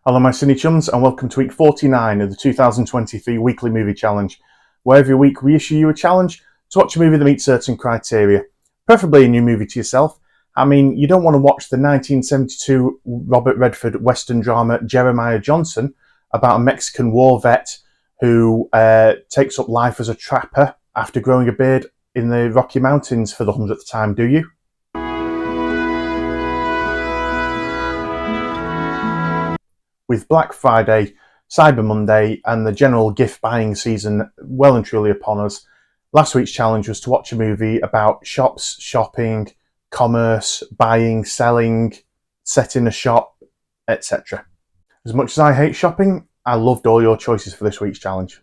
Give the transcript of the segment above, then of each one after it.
Hello my cine chums and welcome to week 49 of the 2023 Weekly Movie Challenge, where every week we issue you a challenge to watch a movie that meets certain criteria, preferably a new movie to yourself. I mean, you don't want to watch the 1972 Robert Redford Western drama Jeremiah Johnson about a Mexican war vet who takes up life as a trapper after growing a beard in the Rocky Mountains for the 100th time, do you? With Black Friday, Cyber Monday and the general gift buying season well and truly upon us, last week's challenge was to watch a movie about shops, shopping, commerce, buying, selling, setting a shop, etc. As much as I hate shopping, I loved all your choices for this week's challenge.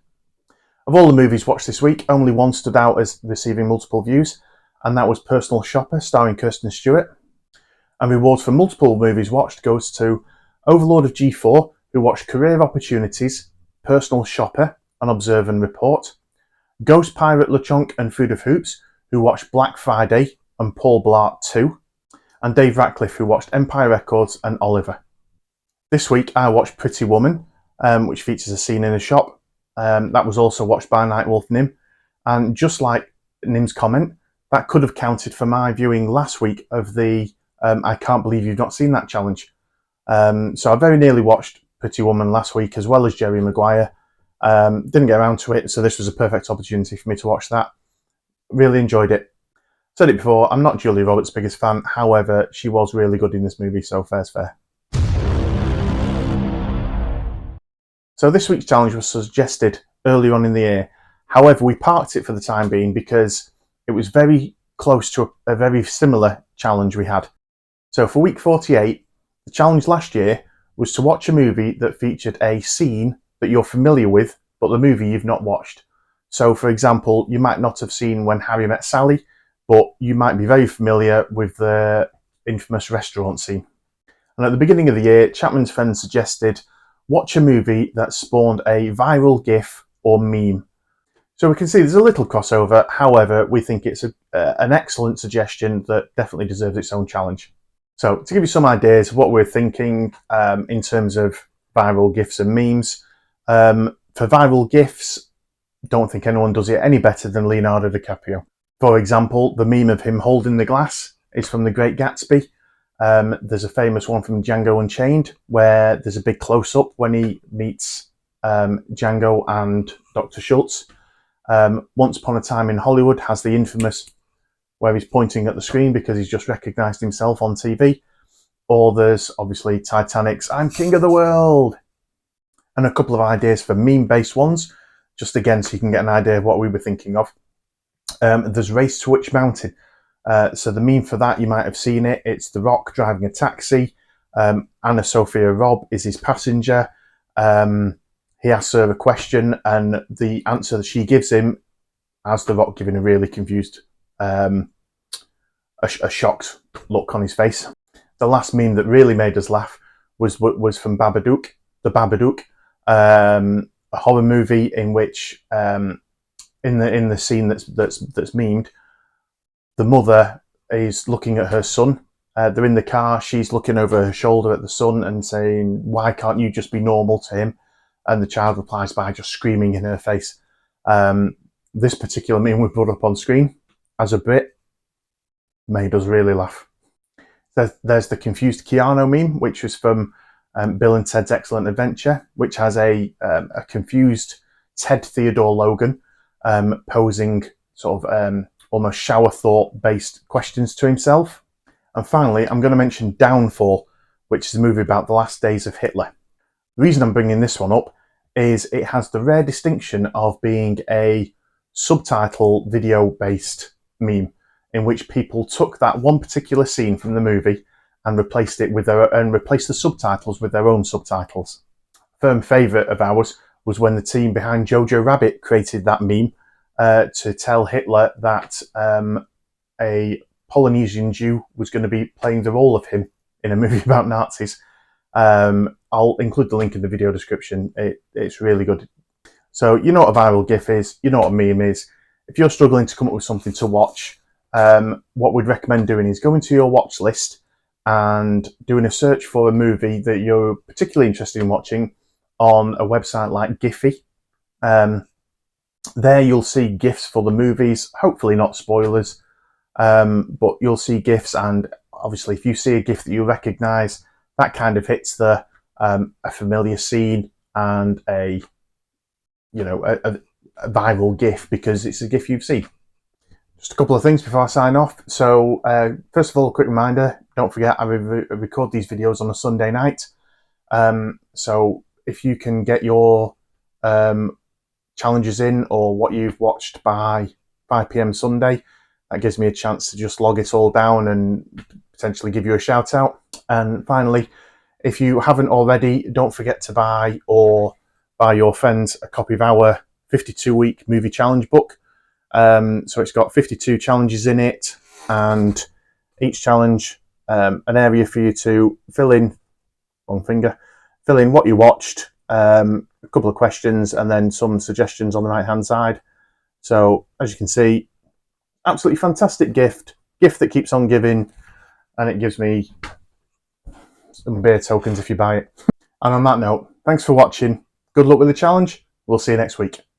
Of all the movies watched this week, only one stood out as receiving multiple views, and that was Personal Shopper starring Kirsten Stewart. And rewards for multiple movies watched goes to Overlord of G4, who watched Career Opportunities, Personal Shopper, and Observe and Report. Ghost Pirate LeChonk and Food of Hoops, who watched Black Friday and Paul Blart 2. And Dave Ratcliffe, who watched Empire Records and Oliver. This week I watched Pretty Woman, which features a scene in a shop. That was also watched by Nightwolf Nim. And just like Nim's comment, that could have counted for my viewing last week of the I Can't Believe You've Not Seen That challenge. So I very nearly watched Pretty Woman last week as well as Jerry Maguire. Didn't get around to it, so this was a perfect opportunity for me to watch that. Really enjoyed it. Said it before, I'm not Julia Roberts' biggest fan, however, she was really good in this movie, so fair's fair. So this week's challenge was suggested earlier on in the year. However, we parked it for the time being because it was very close to a very similar challenge we had. So for week 48, the challenge last year was to watch a movie that featured a scene that you're familiar with, but the movie you've not watched. So, for example, you might not have seen When Harry Met Sally, but you might be very familiar with the infamous restaurant scene. And at the beginning of the year, Chapmansfriend suggested watch a movie that spawned a viral GIF or meme. So we can see there's a little crossover, however, we think it's an excellent suggestion that definitely deserves its own challenge. So to give you some ideas of what we're thinking in terms of viral GIFs and memes, for viral GIFs, don't think anyone does it any better than Leonardo DiCaprio. For example, the meme of him holding the glass is from The Great Gatsby. There's a famous one from Django Unchained where there's a big close-up when he meets Django and Dr. Schultz. Once Upon a Time in Hollywood has the infamous where he's pointing at the screen because he's just recognised himself on TV. Or there's obviously Titanic's I'm King of the World. And a couple of ideas for meme-based ones, just again so you can get an idea of what we were thinking of. There's Race to Witch Mountain. So the meme for that, you might have seen it. It's The Rock driving a taxi. Anna Sophia Robb is his passenger. He asks her a question and the answer that she gives him has The Rock giving a really confused a shocked look on his face. The last meme that really made us laugh was from Babadook, The Babadook, a horror movie in which in the scene that's memed, the mother is looking at her son. They're in the car. She's looking over her shoulder at the son and saying, "Why can't you just be normal to him?" And the child replies by just screaming in her face. This particular meme we put up on screen as a bit made us really laugh. There's the confused Keanu meme, which was from Bill and Ted's Excellent Adventure, which has a confused Ted Theodore Logan posing sort of almost shower thought based questions to himself. And finally, I'm going to mention Downfall, which is a movie about the last days of Hitler. The reason I'm bringing this one up is it has the rare distinction of being a subtitle video based meme in which people took that one particular scene from the movie and replaced the subtitles with their own subtitles. A firm favourite of ours was when the team behind Jojo Rabbit created that meme to tell Hitler that a Polynesian Jew was going to be playing the role of him in a movie about Nazis. I'll include the link in the video description. It's really good. So you know what a viral GIF is, you know what a meme is. If you're struggling to come up with something to watch, what we'd recommend doing is going to your watch list and doing a search for a movie that you're particularly interested in watching on a website like Giphy. There you'll see GIFs for the movies, hopefully not spoilers, but you'll see GIFs, and obviously if you see a GIF that you recognise, that kind of hits a familiar scene and a viral GIF because it's a GIF you've seen. Just a couple of things before I sign off. So first of all, a quick reminder, don't forget I record these videos on a Sunday night. So if you can get your challenges in or what you've watched by 5 p.m. Sunday, that gives me a chance to just log it all down and potentially give you a shout out. And finally, if you haven't already, don't forget to buy your friends a copy of our 52-week movie challenge book. So it's got 52 challenges in it, and each challenge an area for you to fill in what you watched, a couple of questions, and then some suggestions on the right hand side. So as you can see, absolutely fantastic gift that keeps on giving, and it gives me some beer tokens if you buy it. And on that note, thanks for watching. Good luck with the challenge. We'll see you next week.